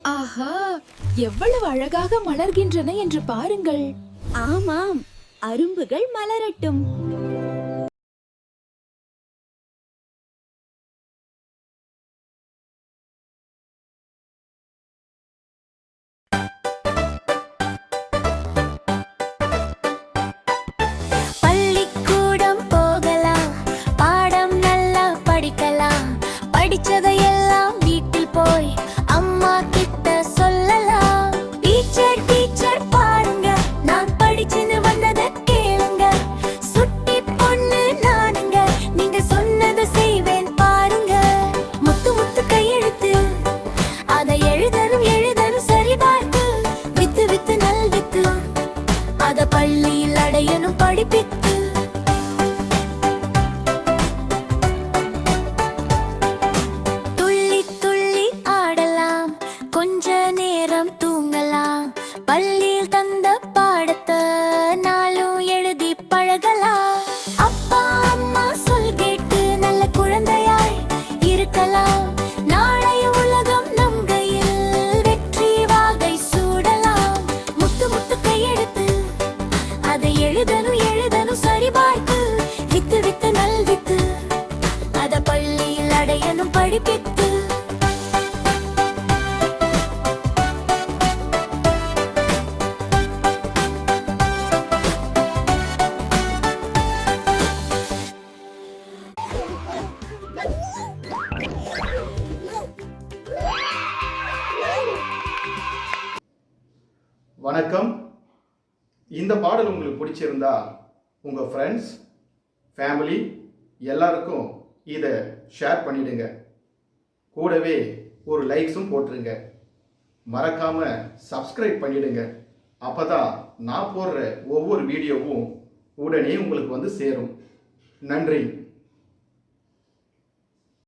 ஆஹா, எவ்வளவு அழகாக மலர்கின்றன என்று பாருங்கள். ஆமாம், அரும்புகள் மலரட்டும். பள்ளிக்கூடம் போகலாம், பாடம் நல்லா படிக்கலாம். படிச்சதையெல்லாம் வீட்டில் போய் அம்மா கிட்ட சொல்லலாம். டீச்சர் டீச்சர் பாருங்க, நான் படிச்சுன்னு வந்ததை கேளுங்க. சுட்டி பொண்ணு நானுங்க, நீங்க சொன்னதை செய்வேன் பாருங்க. முத்து முத்து கையெழுத்து, அதை எழுதணும் எழுதணும் சரி பார்த்து. வித்து வித்து நல் வித்து, அத பள்ளியில் அடையணும் படிப்பித்து. துள்ளி துள்ளி ஆடலாம், கொஞ்ச நேரம் தூங்கலாம். பள்ளியில் தந்த பாடத்தை நாளும் எழுதி பழகலாம். அப்பா அம்மா சொல் கேட்டு நல்ல குழந்தையாய் இருக்கலாம். நாளைய உலகம் நம் கையில், வெற்றி வாகை சூடலாம். முத்து முத்து கையெழுத்து, அதை எழுதணும் எழுதணும் சரி பார்த்து. வித்து வித்து நல் வித்து, அத பள்ளியில் அடையணும் படிப்பித்து. வணக்கம். இந்த பாடல் உங்களுக்கு பிடிச்சிருந்தா உங்கள் ஃப்ரெண்ட்ஸ் ஃபேமிலி எல்லாருக்கும் இதை ஷேர் பண்ணிடுங்க. கூடவே ஒரு லைக்ஸும் போட்டுருங்க. மறக்காமல் சப்ஸ்கிரைப் பண்ணிடுங்க. அப்போ தான் நான் போடுற ஒவ்வொரு வீடியோவும் உடனே உங்களுக்கு வந்து சேரும். நன்றி.